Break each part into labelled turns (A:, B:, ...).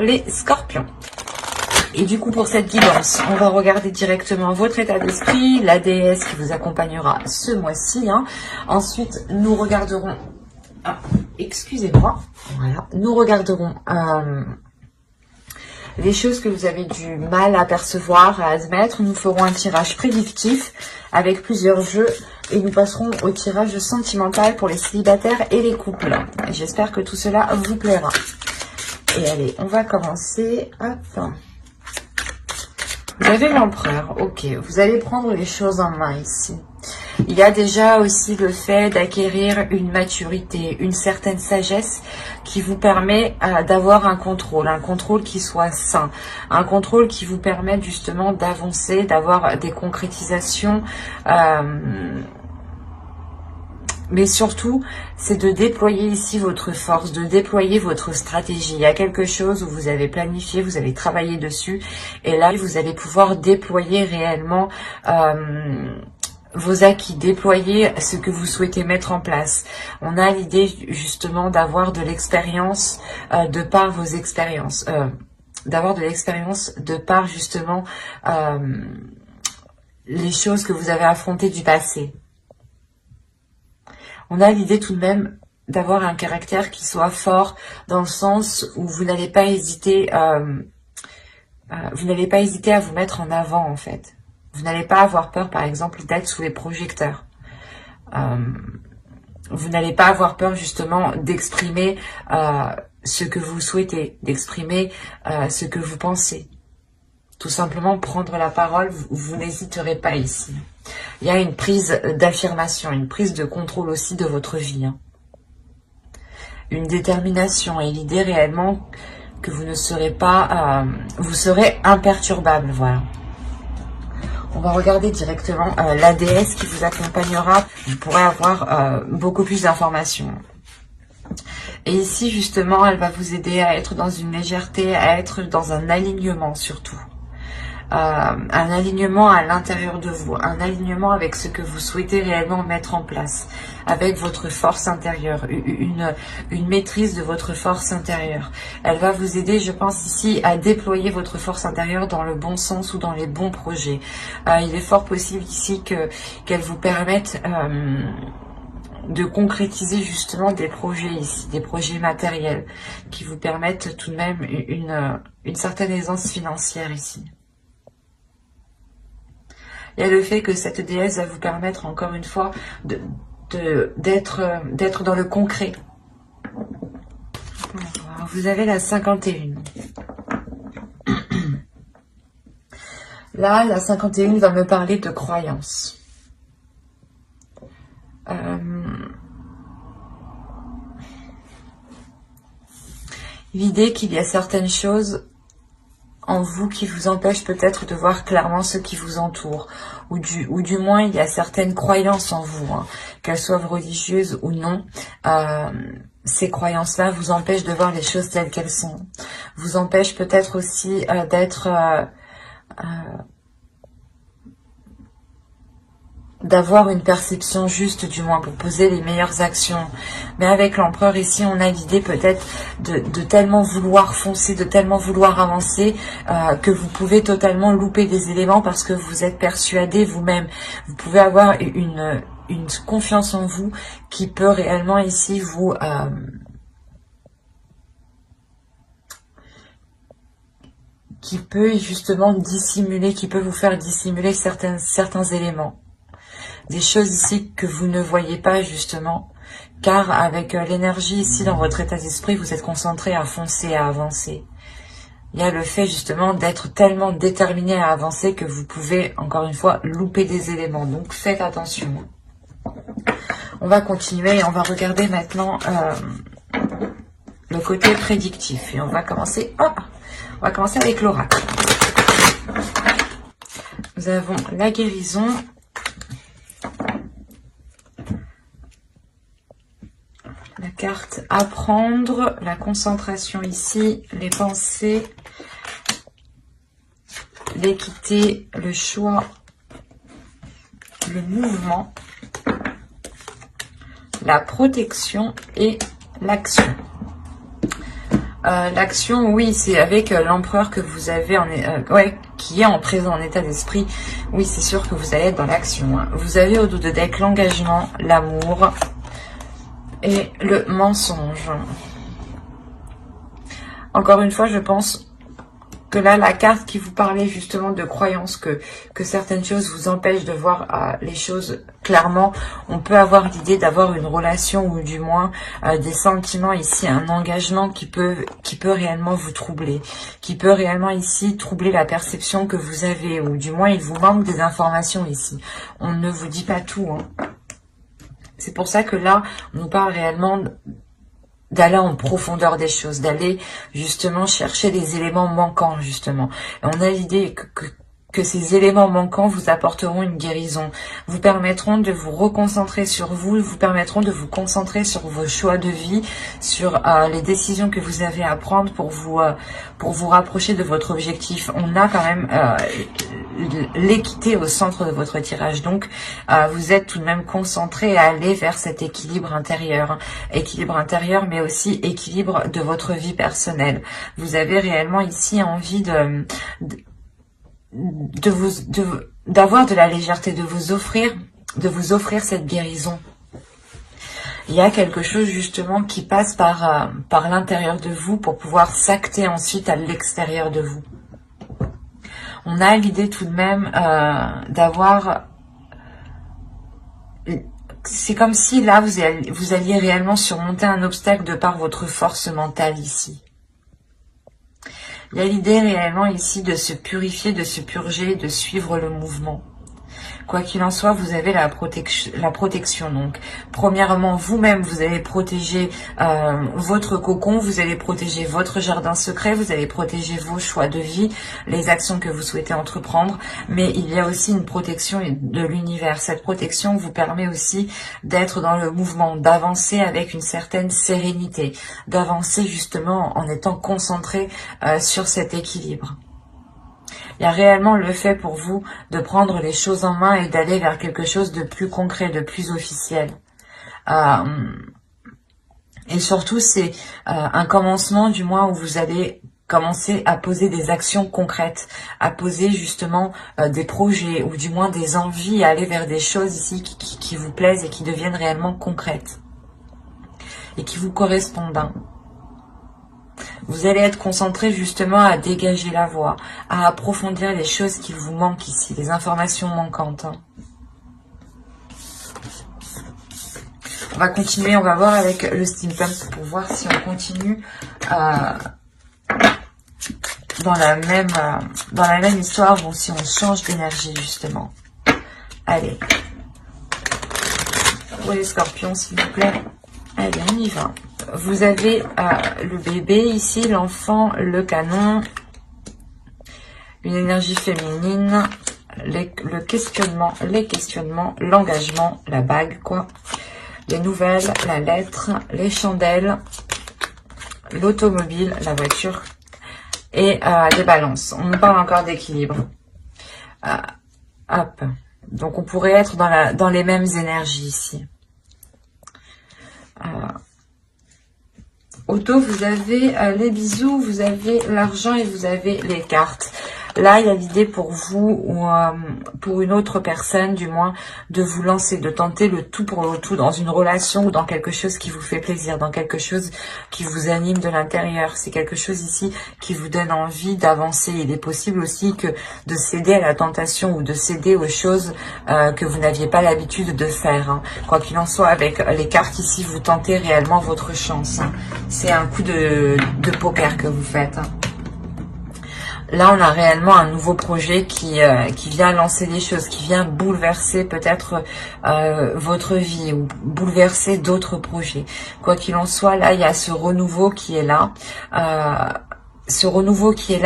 A: les scorpions. Et du coup, pour cette guidance, on va regarder directement votre état d'esprit, la déesse qui vous accompagnera ce mois-ci. Ensuite, nous regarderons... Ah, excusez-moi. Voilà. Nous regarderons les choses que vous avez du mal à percevoir, à admettre. Nous ferons un tirage prédictif avec plusieurs jeux. Et nous passerons au tirage sentimental pour les célibataires et les couples. J'espère que tout cela vous plaira. Et allez, on va commencer. Hop. Vous avez l'empereur, ok. Vous allez prendre les choses en main ici. Il y a déjà aussi le fait d'acquérir une maturité, une certaine sagesse qui vous permet d'avoir un contrôle qui soit sain, un contrôle qui vous permet justement d'avancer, d'avoir des concrétisations, mais surtout, c'est de déployer ici votre force, de déployer votre stratégie. Il y a quelque chose où vous avez planifié, vous avez travaillé dessus. Et là, vous allez pouvoir déployer réellement vos acquis, déployer ce que vous souhaitez mettre en place. On a l'idée justement d'avoir de l'expérience de par vos expériences. D'avoir de l'expérience de par justement les choses que vous avez affrontées du passé. On a l'idée tout de même d'avoir un caractère qui soit fort dans le sens où vous n'allez pas hésiter, à vous mettre en avant en fait. Vous n'allez pas avoir peur par exemple d'être sous les projecteurs. Vous n'allez pas avoir peur justement d'exprimer ce que vous souhaitez, d'exprimer ce que vous pensez. Tout simplement prendre la parole, vous n'hésiterez pas ici. Il y a une prise d'affirmation, une prise de contrôle aussi de votre vie. Une détermination et l'idée réellement que vous ne serez pas... vous serez imperturbable, voilà. On va regarder directement la déesse qui vous accompagnera. Vous pourrez avoir beaucoup plus d'informations. Et ici, justement, elle va vous aider à être dans une légèreté, à être dans un alignement surtout. Un alignement à l'intérieur de vous, un alignement avec ce que vous souhaitez réellement mettre en place, avec votre force intérieure, une maîtrise de votre force intérieure. Elle va vous aider, je pense ici, à déployer votre force intérieure dans le bon sens ou dans les bons projets. Il est fort possible ici qu'elle vous permette de concrétiser justement des projets ici, des projets matériels, qui vous permettent tout de même une certaine aisance financière ici. Il y a le fait que cette déesse va vous permettre, encore une fois, d'être dans le concret. Alors, vous avez la 51. Là, la 51 va me parler de croyance. L'idée qu'il y a certaines choses en vous qui vous empêche peut-être de voir clairement ce qui vous entoure, ou du moins il y a certaines croyances en vous, qu'elles soient religieuses ou non. Ces croyances-là vous empêchent de voir les choses telles qu'elles sont, vous empêchent peut-être aussi d'avoir une perception juste, du moins, pour poser les meilleures actions. Mais avec l'empereur, ici, on a l'idée peut-être de tellement vouloir foncer, de tellement vouloir avancer, que vous pouvez totalement louper des éléments parce que vous êtes persuadé vous-même. Vous pouvez avoir une confiance en vous qui peut réellement ici vous... qui peut justement dissimuler, qui peut vous faire dissimuler certains éléments. Des choses ici que vous ne voyez pas justement, car avec l'énergie ici dans votre état d'esprit, vous êtes concentré à foncer, à avancer. Il y a le fait justement d'être tellement déterminé à avancer que vous pouvez, encore une fois, louper des éléments. Donc faites attention. On va continuer et on va regarder maintenant le côté prédictif. Et on va commencer, avec l'oracle. Nous avons la guérison. La carte apprendre, la concentration ici, les pensées, l'équité, le choix, le mouvement, la protection et l'action. L'action, oui, c'est avec l'empereur que vous avez, ouais, qui est en présent en état d'esprit. Oui, c'est sûr que vous allez être dans l'action. Hein. Vous avez au dos de deck l'engagement, l'amour et le mensonge. Encore une fois, je pense que là, la carte qui vous parlait justement de croyance, que certaines choses vous empêchent de voir les choses clairement, on peut avoir l'idée d'avoir une relation ou du moins des sentiments ici, un engagement qui peut réellement vous troubler, qui peut réellement ici troubler la perception que vous avez, ou du moins il vous manque des informations ici. On ne vous dit pas tout. Hein. C'est pour ça que là, on nous parle réellement d'aller en profondeur des choses, d'aller justement chercher des éléments manquants justement. Et on a l'idée que ces éléments manquants vous apporteront une guérison, vous permettront de vous reconcentrer sur vous, vous permettront de vous concentrer sur vos choix de vie, sur les décisions que vous avez à prendre pour vous rapprocher de votre objectif. On a quand même l'équité au centre de votre tirage, donc vous êtes tout de même concentré à aller vers cet équilibre intérieur mais aussi équilibre de votre vie personnelle. Vous avez réellement ici envie d'avoir de la légèreté, de vous offrir cette guérison. Il y a quelque chose justement qui passe par l'intérieur de vous pour pouvoir s'acter ensuite à l'extérieur de vous. On a l'idée tout de même d'avoir... C'est comme si là, vous alliez réellement surmonter un obstacle de par votre force mentale ici. Il y a l'idée réellement ici de se purifier, de se purger, de suivre le mouvement. Quoi qu'il en soit, vous avez la protection. Donc, premièrement, vous-même, vous allez protéger votre cocon, vous allez protéger votre jardin secret, vous allez protéger vos choix de vie, les actions que vous souhaitez entreprendre. Mais il y a aussi une protection de l'univers. Cette protection vous permet aussi d'être dans le mouvement, d'avancer avec une certaine sérénité, d'avancer justement en étant concentré sur cet équilibre. Il y a réellement le fait pour vous de prendre les choses en main et d'aller vers quelque chose de plus concret, de plus officiel. Et surtout, c'est un commencement du moins où vous allez commencer à poser des actions concrètes, à poser justement des projets ou du moins des envies, à aller vers des choses ici qui vous plaisent et qui deviennent réellement concrètes et qui vous correspondent. Hein. Vous allez être concentré justement à dégager la voie, à approfondir les choses qui vous manquent ici, les informations manquantes. Hein. On va continuer, on va voir avec le steampunk pour voir si on continue dans la même histoire ou si on change d'énergie justement. Allez. Pour les scorpions s'il vous plaît. Allez, on y va. Vous avez le bébé ici, l'enfant, le canon, une énergie féminine, le questionnement, les questionnements, l'engagement, la bague, quoi. Les nouvelles, la lettre, les chandelles, l'automobile, la voiture et des balances. On nous parle encore d'équilibre. Hop. Donc on pourrait être dans les mêmes énergies ici. Auto, vous avez les bisous, vous avez l'argent et vous avez les cartes. Là, il y a l'idée pour vous ou pour une autre personne, du moins, de vous lancer, de tenter le tout pour le tout dans une relation ou dans quelque chose qui vous fait plaisir, dans quelque chose qui vous anime de l'intérieur. C'est quelque chose ici qui vous donne envie d'avancer. Il est possible aussi que de céder à la tentation ou de céder aux choses que vous n'aviez pas l'habitude de faire. Hein. Quoi qu'il en soit, avec les cartes ici, vous tentez réellement votre chance. Hein. C'est un coup de poker que vous faites. Hein. Là, on a réellement un nouveau projet qui vient lancer des choses, qui vient bouleverser peut-être votre vie ou bouleverser d'autres projets. Quoi qu'il en soit, là, il y a ce renouveau qui est là.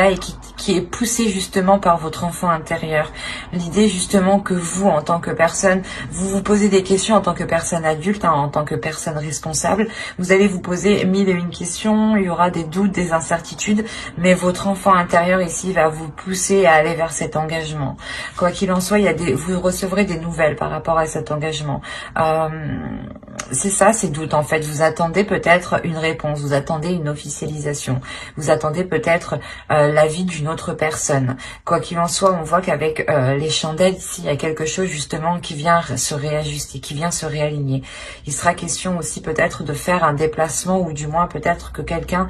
A: Et qui est poussé justement par votre enfant intérieur. L'idée justement que vous, en tant que personne, vous vous posez des questions en tant que personne adulte, hein, en tant que personne responsable. Vous allez vous poser 1001 questions, il y aura des doutes, des incertitudes, mais votre enfant intérieur ici va vous pousser à aller vers cet engagement. Quoi qu'il en soit, vous recevrez des nouvelles par rapport à cet engagement. c'est ça, ces doutes en fait. Vous attendez peut-être une réponse, vous attendez une officialisation, vous attendez peut-être l'avis d'une autre personne. Quoi qu'il en soit, on voit qu'avec les chandelles ici, il y a quelque chose justement qui vient se réajuster, qui vient se réaligner. Il sera question aussi peut-être de faire un déplacement, ou du moins peut-être que quelqu'un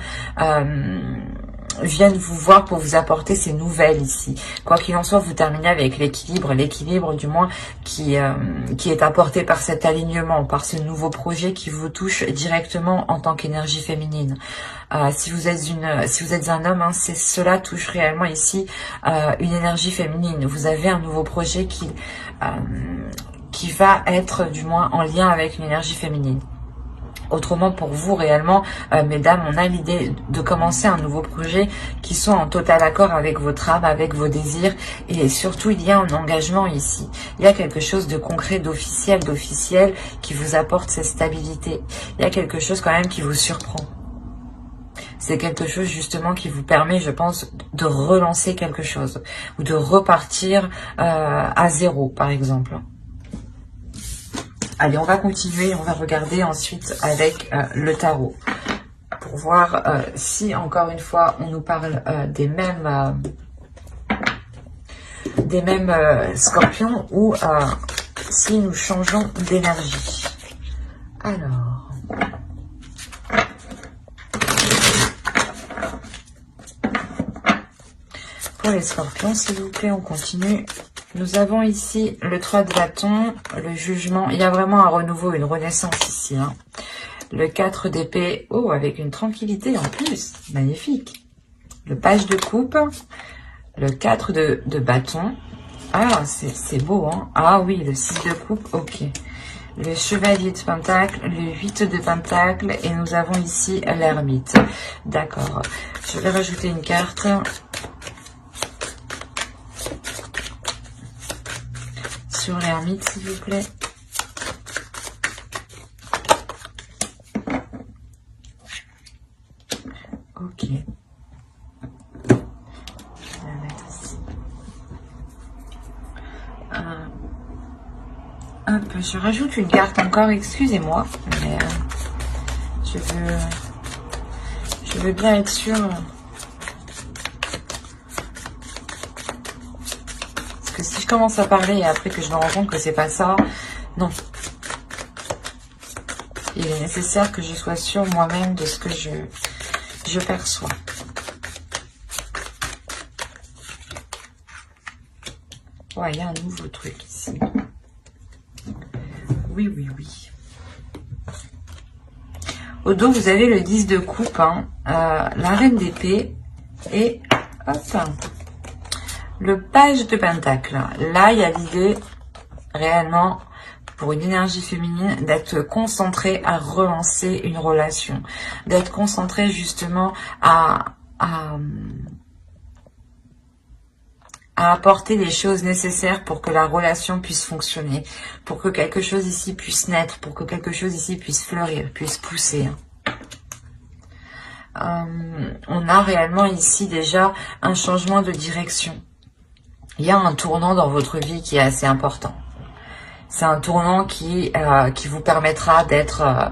A: viennent vous voir pour vous apporter ces nouvelles ici. Quoi qu'il en soit, vous terminez avec l'équilibre du moins qui est apporté par cet alignement, par ce nouveau projet qui vous touche directement en tant qu'énergie féminine. Si vous êtes un homme, hein, cela touche réellement ici une énergie féminine. Vous avez un nouveau projet qui va être du moins en lien avec une énergie féminine. Autrement, pour vous, réellement, mesdames, on a l'idée de commencer un nouveau projet qui soit en total accord avec votre âme, avec vos désirs. Et surtout, il y a un engagement ici. Il y a quelque chose de concret, d'officiel qui vous apporte cette stabilité. Il y a quelque chose quand même qui vous surprend. C'est quelque chose justement qui vous permet, je pense, de relancer quelque chose. Ou de repartir à zéro, par exemple. Allez, on va continuer, on va regarder ensuite avec le tarot pour voir si, encore une fois, on nous parle des mêmes scorpions ou si nous changeons d'énergie. Alors, pour les scorpions, s'il vous plaît, on continue. Nous avons ici le 3 de bâton, le jugement. Il y a vraiment un renouveau, une renaissance ici. Hein. Le 4 d'épée, oh, avec une tranquillité en plus. Magnifique. Le page de coupe, le 4 de bâton. Ah, c'est beau, hein. Ah oui, le 6 de coupe, ok. Le chevalier de pentacle, le 8 de pentacle, et nous avons ici l'ermite. D'accord. Je vais rajouter une carte. Sur l'ermite, s'il vous plaît. Ok. Je vais la mettre ici. Hop, je rajoute une carte encore, excusez-moi, mais je veux bien être sûre. Que si je commence à parler et après que je me rends compte que c'est pas ça, non. Il est nécessaire que je sois sûre moi-même de ce que je perçois. Ouais, il y a un nouveau truc ici. Oui, oui, oui. Au dos, vous avez le 10 de coupe, hein, la reine d'épée et hop, le page de pentacle. Là, il y a l'idée, réellement, pour une énergie féminine, d'être concentré à relancer une relation. D'être concentré, justement, à apporter les choses nécessaires pour que la relation puisse fonctionner. Pour que quelque chose ici puisse naître. Pour que quelque chose ici puisse fleurir, puisse pousser. On a réellement ici déjà un changement de direction. Il y a un tournant dans votre vie qui est assez important. C'est un tournant qui vous permettra d'être,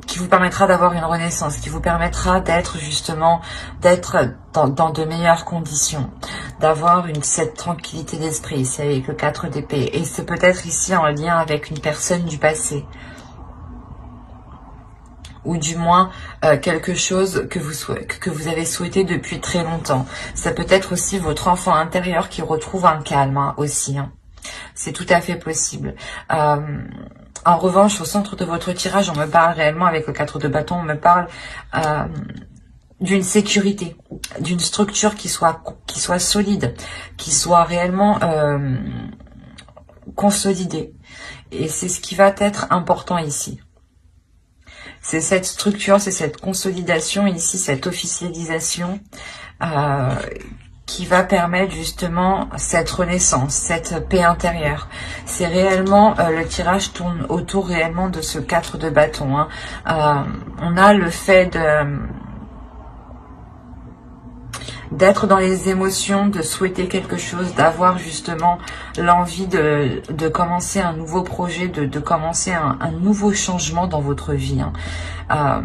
A: qui vous permettra d'avoir une renaissance, qui vous permettra d'être justement, d'être dans de meilleures conditions, d'avoir cette tranquillité d'esprit. C'est avec le 4 d'épée. Et c'est peut-être ici en lien avec une personne du passé. Ou du moins quelque chose que vous avez souhaité depuis très longtemps. Ça peut être aussi votre enfant intérieur qui retrouve un calme, hein, aussi. Hein. C'est tout à fait possible. En revanche, au centre de votre tirage, on me parle réellement, avec le 4 de bâton, on me parle d'une sécurité, d'une structure qui soit solide, qui soit réellement consolidée. Et c'est ce qui va être important ici. C'est cette structure, c'est cette consolidation ici, cette officialisation qui va permettre justement cette renaissance, cette paix intérieure. C'est réellement, le tirage tourne autour réellement de ce 4 de bâton. Hein. On a le fait d'être dans les émotions, de souhaiter quelque chose, d'avoir justement l'envie de commencer un nouveau projet, de commencer un nouveau changement dans votre vie. Hein.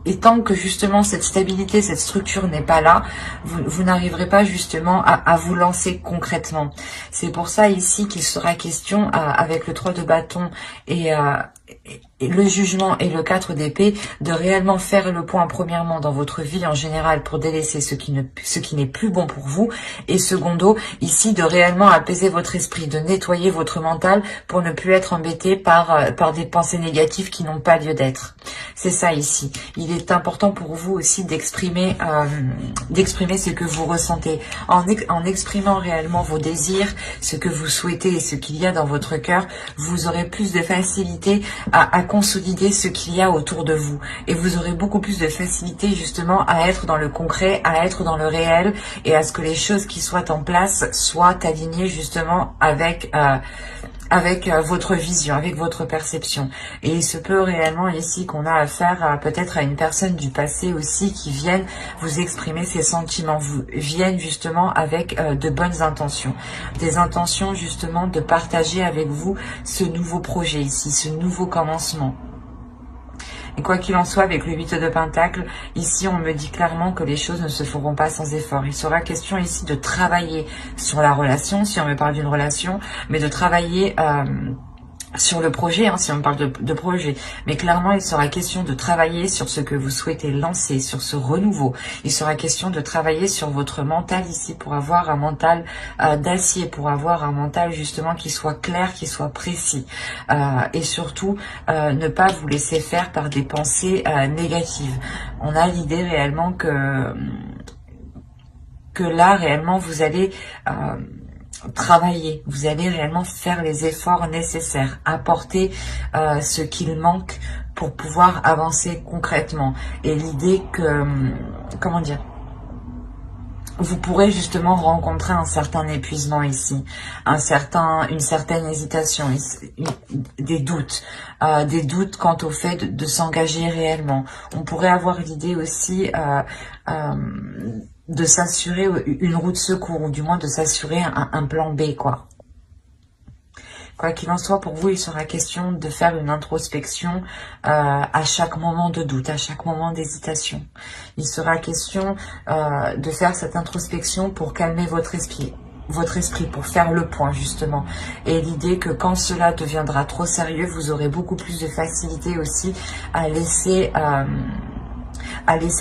A: Et tant que justement cette stabilité, cette structure n'est pas là, vous n'arriverez pas justement à vous lancer concrètement. C'est pour ça ici qu'il sera question, avec le 3 de bâton et le jugement et le 4 d'épée, de réellement faire le point premièrement dans votre vie en général pour délaisser ce qui n'est plus bon pour vous, et secondo, ici de réellement apaiser votre esprit, de nettoyer votre mental pour ne plus être embêté par des pensées négatives qui n'ont pas lieu d'être. C'est ça ici. Il est important pour vous aussi d'exprimer ce que vous ressentez. En exprimant réellement vos désirs, ce que vous souhaitez et ce qu'il y a dans votre cœur, vous aurez plus de facilité à consolider ce qu'il y a autour de vous. Et vous aurez beaucoup plus de facilité justement à être dans le concret, à être dans le réel et à ce que les choses qui soient en place soient alignées justement avec votre vision, avec votre perception. Et il se peut réellement ici qu'on a affaire peut-être à une personne du passé aussi qui vienne vous exprimer ses sentiments, viennent justement avec de bonnes intentions. Des intentions justement de partager avec vous ce nouveau projet ici, ce nouveau commencement. Et quoi qu'il en soit, avec le 8 de Pentacle, ici on me dit clairement que les choses ne se feront pas sans effort. Il sera question ici de travailler sur la relation, si on me parle d'une relation, mais de travailler sur le projet, hein, si on parle de projet. Mais clairement, il sera question de travailler sur ce que vous souhaitez lancer, sur ce renouveau. Il sera question de travailler sur votre mental ici pour avoir un mental d'acier, pour avoir un mental justement qui soit clair, qui soit précis. Et surtout, ne pas vous laisser faire par des pensées négatives. On a l'idée réellement que là, réellement, vous allez travailler, vous allez réellement faire les efforts nécessaires, apporter ce qu'il manque pour pouvoir avancer concrètement. Et l'idée que, comment dire, vous pourrez justement rencontrer un certain épuisement ici, une certaine hésitation, des doutes quant au fait de s'engager réellement. On pourrait avoir l'idée aussi de s'assurer une roue de secours, ou du moins de s'assurer un plan B, quoi. Quoi qu'il en soit, pour vous, il sera question de faire une introspection à chaque moment de doute, à chaque moment d'hésitation. Il sera question de faire cette introspection pour calmer votre esprit, pour faire le point justement. Et l'idée que quand cela deviendra trop sérieux, vous aurez beaucoup plus de facilité aussi à laisser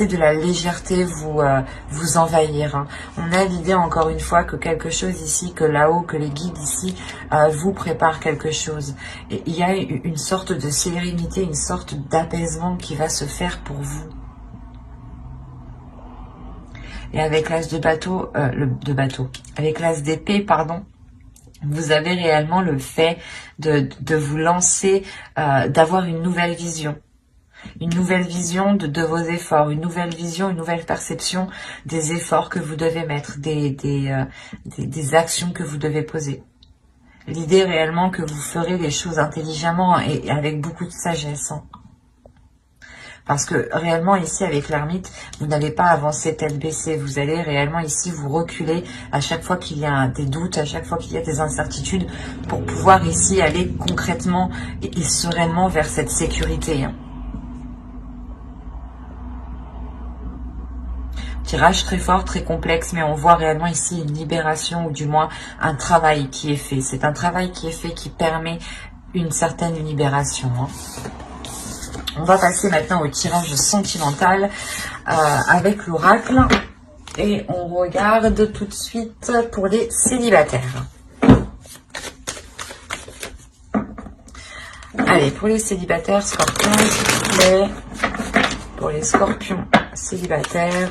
A: de la légèreté vous envahir. Hein. On a l'idée encore une fois que quelque chose ici, que là-haut, que les guides ici vous préparent quelque chose. Et il y a une sorte de sérénité, une sorte d'apaisement qui va se faire pour vous. Et avec l'as de bateau, avec l'as d'épée, pardon, vous avez réellement le fait de vous lancer, d'avoir une nouvelle vision. Une nouvelle vision de vos efforts, une nouvelle vision, une nouvelle perception des efforts que vous devez mettre, des actions que vous devez poser. L'idée réellement que vous ferez les choses intelligemment et avec beaucoup de sagesse. Hein. Parce que réellement ici avec l'ermite, vous n'allez pas avancer tête baissée, vous allez réellement ici vous reculer à chaque fois qu'il y a des doutes, à chaque fois qu'il y a des incertitudes, pour pouvoir ici aller concrètement et sereinement vers cette sécurité. Hein. Tirage très fort, très complexe, mais on voit réellement ici une libération, ou du moins un travail qui est fait. C'est un travail qui est fait qui permet une certaine libération. Hein. On va passer maintenant au tirage sentimental avec l'oracle. Et on regarde tout de suite pour les célibataires. Allez, pour les célibataires, scorpions, s'il vous plaît. Pour les scorpions célibataires,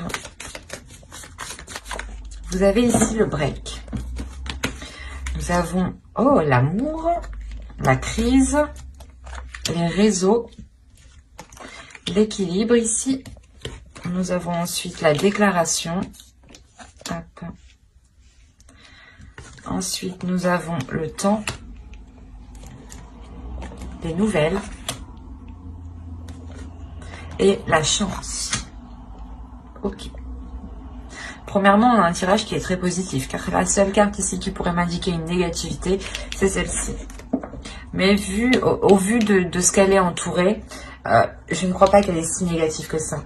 A: vous avez ici le break. Nous avons, l'amour, la crise, les réseaux, l'équilibre ici. Nous avons ensuite la déclaration. Hop. Ensuite, nous avons le temps, les nouvelles et la chance. Ok. Premièrement, on a un tirage qui est très positif, car la seule carte ici qui pourrait m'indiquer une négativité, c'est celle-ci. Mais au vu de ce qu'elle est entourée, je ne crois pas qu'elle est si négative que ça.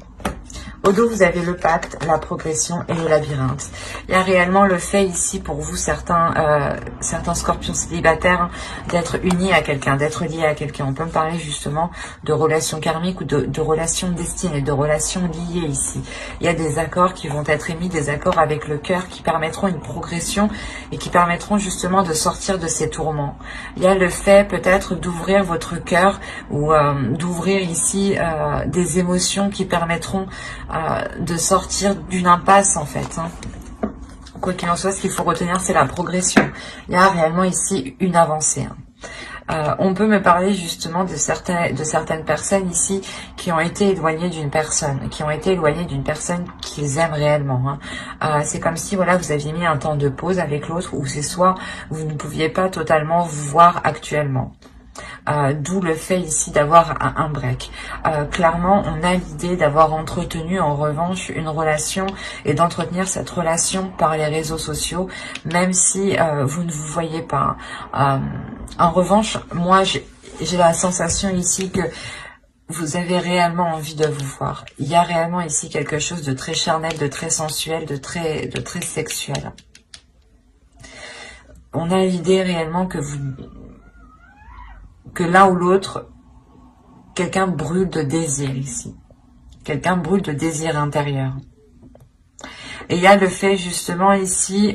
A: Au dos, vous avez le pacte, la progression et le labyrinthe. Il y a réellement le fait ici pour vous, certains scorpions célibataires, d'être unis à quelqu'un, d'être liés à quelqu'un. On peut me parler justement de relations karmiques ou de relations destinées, de relations liées ici. Il y a des accords qui vont être émis, des accords avec le cœur qui permettront une progression et qui permettront justement de sortir de ces tourments. Il y a le fait peut-être d'ouvrir votre cœur ou d'ouvrir ici des émotions qui permettront de sortir d'une impasse en fait. Quoi qu'il en soit, ce qu'il faut retenir, c'est la progression. Il y a réellement ici une avancée. On peut me parler justement de certaines personnes ici qui ont été éloignées d'une personne, qu'ils aiment réellement. C'est comme si voilà, vous aviez mis un temps de pause avec l'autre, ou c'est soit vous ne pouviez pas totalement vous voir actuellement. D'où le fait ici d'avoir un break. Clairement, on a l'idée d'avoir entretenu en revanche une relation et d'entretenir cette relation par les réseaux sociaux, même si vous ne vous voyez pas. En revanche, moi, j'ai la sensation ici que vous avez réellement envie de vous voir. Il y a réellement ici quelque chose de très charnel, de très sensuel, de très sexuel. On a l'idée réellement que l'un ou l'autre, quelqu'un brûle de désir ici. Quelqu'un brûle de désir intérieur. Et il y a le fait justement ici,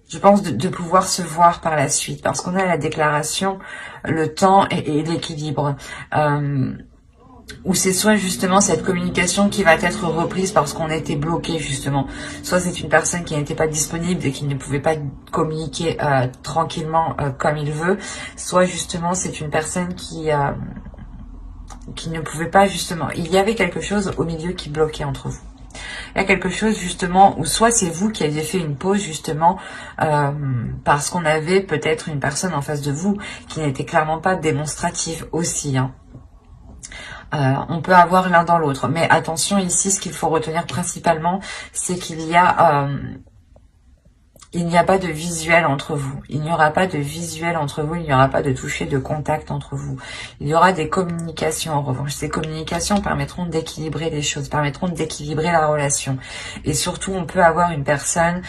A: je pense, de pouvoir se voir par la suite. Parce qu'on a la déclaration, le temps et l'équilibre. Où c'est soit justement cette communication qui va être reprise parce qu'on était bloqué justement, soit c'est une personne qui n'était pas disponible et qui ne pouvait pas communiquer tranquillement comme il veut, soit justement c'est une personne qui ne pouvait pas justement, il y avait quelque chose au milieu qui bloquait entre vous. Il y a quelque chose justement où soit c'est vous qui aviez fait une pause justement parce qu'on avait peut-être une personne en face de vous qui n'était clairement pas démonstrative aussi, on peut avoir l'un dans l'autre. Mais attention ici, ce qu'il faut retenir principalement, c'est qu'il y a... il n'y a pas de visuel entre vous. Il n'y aura pas de visuel entre vous. Il n'y aura pas de toucher, de contact entre vous. Il y aura des communications en revanche. Ces communications permettront d'équilibrer les choses, permettront d'équilibrer la relation. Et surtout, on peut avoir une personne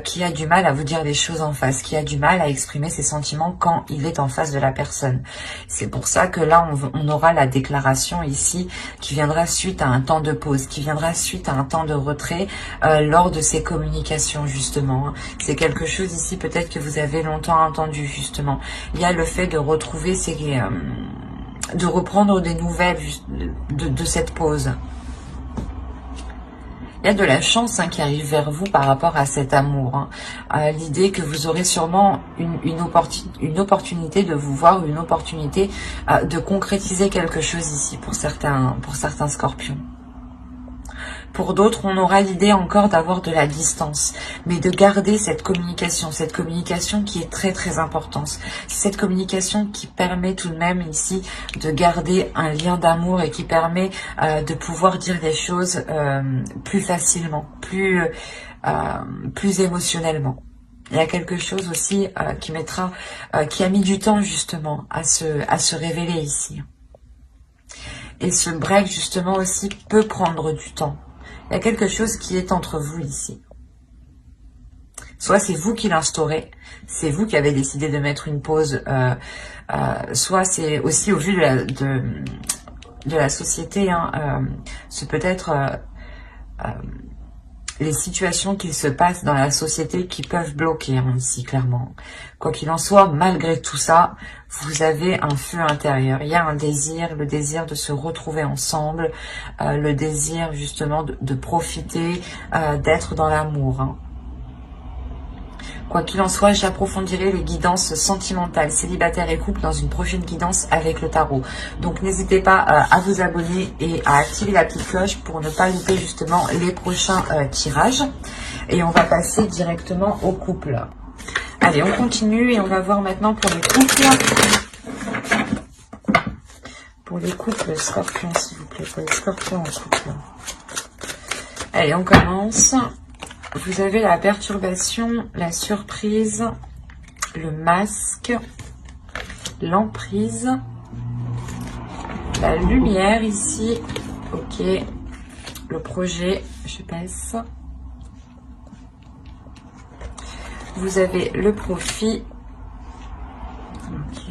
A: qui a du mal à vous dire les choses en face, qui a du mal à exprimer ses sentiments quand il est en face de la personne. C'est pour ça que là, on aura la déclaration ici qui viendra suite à un temps de pause, qui viendra suite à un temps de retrait lors de ces communications justement. C'est quelque chose ici peut-être que vous avez longtemps entendu justement. Il y a le fait de retrouver de reprendre des nouvelles de cette pause. Il y a de la chance qui arrive vers vous par rapport à cet amour. L'idée que vous aurez sûrement une opportunité de vous voir, une opportunité de concrétiser quelque chose ici pour certains scorpions. Pour d'autres, on aura l'idée encore d'avoir de la distance, mais de garder cette communication qui est très très importante. Cette communication qui permet tout de même ici de garder un lien d'amour et qui permet de pouvoir dire les choses plus facilement, plus émotionnellement. Il y a quelque chose aussi qui a mis du temps justement à se révéler ici. Et ce break justement aussi peut prendre du temps. Il y a quelque chose qui est entre vous ici. Soit c'est vous qui l'instaurez, c'est vous qui avez décidé de mettre une pause, soit c'est aussi au vu de la société, c'est peut-être les situations qui se passent dans la société qui peuvent bloquer ici, clairement. Quoi qu'il en soit, malgré tout ça, vous avez un feu intérieur. Il y a un désir, le désir de se retrouver ensemble, le désir justement de profiter, d'être dans l'amour. Quoi qu'il en soit, j'approfondirai les guidances sentimentales, célibataires et couples dans une prochaine guidance avec le tarot. Donc n'hésitez pas à vous abonner et à activer la petite cloche pour ne pas louper justement les prochains tirages. Et on va passer directement au couple. Allez, on continue et on va voir maintenant pour les couples. Pour les couples scorpions, s'il vous plaît. Pour les scorpions en couple. Allez, on commence. Vous avez la perturbation, la surprise, le masque, l'emprise, la lumière ici. Ok. Le projet, je baisse. Vous avez le profit. Ok.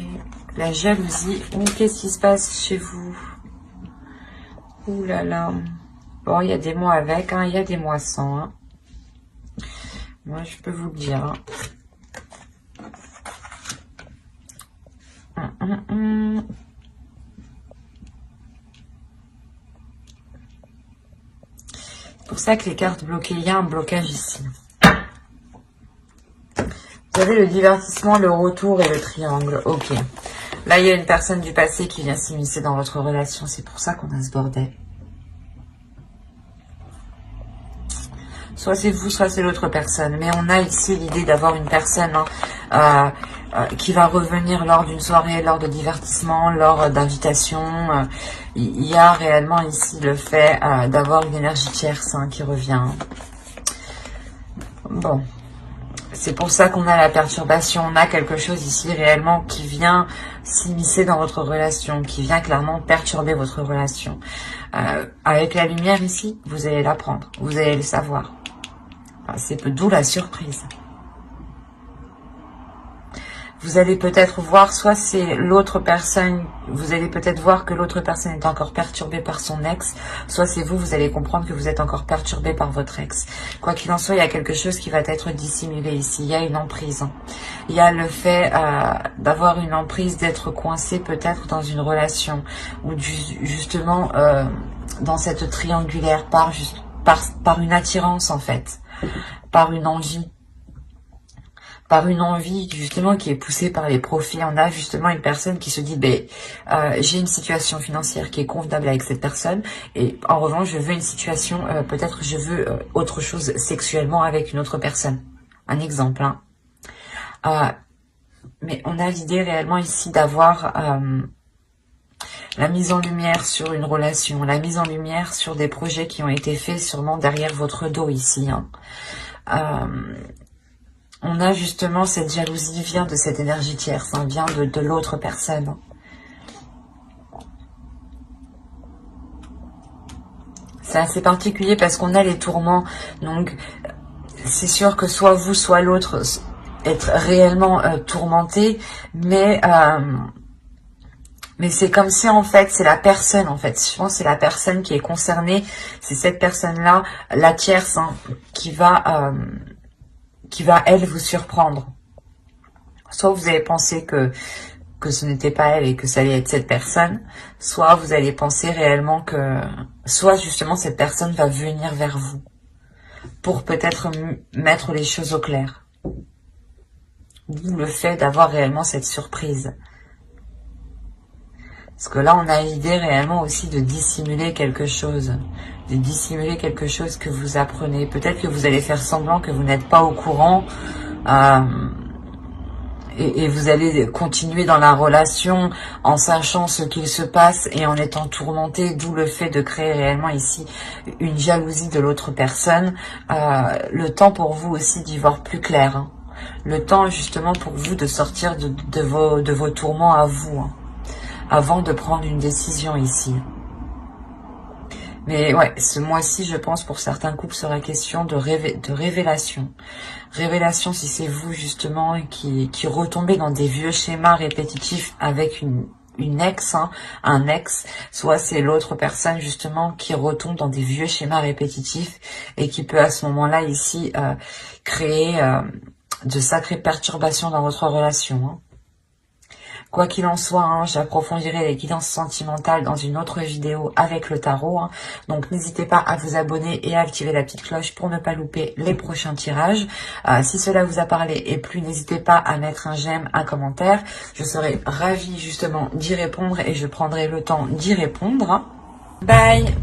A: La jalousie. Qu'est-ce qui se passe chez vous? Ouh là là. Bon, il y a des mois avec, hein, il y a des mois sans. Hein. Moi, je peux vous le dire. Hein. C'est pour ça que les cartes bloquées, il y a un blocage ici. Vous avez le divertissement, le retour et le triangle. Ok. Là, il y a une personne du passé qui vient s'immiscer dans votre relation. C'est pour ça qu'on a ce bordel. Soit c'est vous, soit c'est l'autre personne. Mais on a ici l'idée d'avoir une personne qui va revenir lors d'une soirée, lors de divertissement, lors d'invitation. Il y a réellement ici le fait d'avoir une énergie tierce qui revient. Bon. C'est pour ça qu'on a la perturbation. On a quelque chose ici réellement qui vient s'immiscer dans votre relation, qui vient clairement perturber votre relation. Avec la lumière ici, vous allez l'apprendre, vous allez le savoir. Enfin, c'est d'où la surprise. Vous allez peut-être voir, soit c'est l'autre personne, vous allez peut-être voir que l'autre personne est encore perturbée par son ex, soit c'est vous, vous allez comprendre que vous êtes encore perturbé par votre ex. Quoi qu'il en soit, il y a quelque chose qui va être dissimulé ici, il y a une emprise. Il y a le fait d'avoir une emprise, d'être coincé peut-être dans une relation, ou justement dans cette triangulaire, par une attirance en fait, par une envie. Par une envie justement qui est poussée par les profits. On a justement une personne qui se dit j'ai une situation financière qui est convenable avec cette personne et en revanche je veux une situation, peut-être je veux autre chose sexuellement avec une autre personne. Un exemple. Mais on a l'idée réellement ici d'avoir la mise en lumière sur une relation, la mise en lumière sur des projets qui ont été faits sûrement derrière votre dos ici. On a justement cette jalousie vient de cette énergie tierce, vient de l'autre personne. C'est assez particulier parce qu'on a les tourments. Donc, c'est sûr que soit vous, soit l'autre être réellement tourmenté. Mais c'est comme si, en fait, c'est la personne, en fait. Je pense que c'est la personne qui est concernée. C'est cette personne-là, la tierce, qui va, elle, vous surprendre. Soit vous allez penser que ce n'était pas elle et que ça allait être cette personne, soit vous allez penser réellement que... Soit, justement, cette personne va venir vers vous pour peut-être mettre les choses au clair. Ou le fait d'avoir réellement cette surprise. Parce que là, on a l'idée réellement aussi de dissimuler quelque chose. De dissimuler quelque chose que vous apprenez. Peut-être que vous allez faire semblant que vous n'êtes pas au courant. Et vous allez continuer dans la relation en sachant ce qu'il se passe et en étant tourmenté. D'où le fait de créer réellement ici une jalousie de l'autre personne. Le temps pour vous aussi d'y voir plus clair. Le temps justement pour vous de sortir de vos tourments à vous. Avant de prendre une décision ici. Mais ouais, ce mois-ci, je pense, pour certains couples, sera question de révélation. Révélation si c'est vous, justement, qui retombez dans des vieux schémas répétitifs avec une ex, un ex, soit c'est l'autre personne, justement, qui retombe dans des vieux schémas répétitifs et qui peut, à ce moment-là, ici, créer de sacrées perturbations dans votre relation, Quoi qu'il en soit, j'approfondirai les guidances sentimentales dans une autre vidéo avec le tarot. Donc n'hésitez pas à vous abonner et à activer la petite cloche pour ne pas louper les prochains tirages. Si cela vous a parlé et plu, n'hésitez pas à mettre un j'aime, un commentaire. Je serai ravie justement d'y répondre et je prendrai le temps d'y répondre. Bye!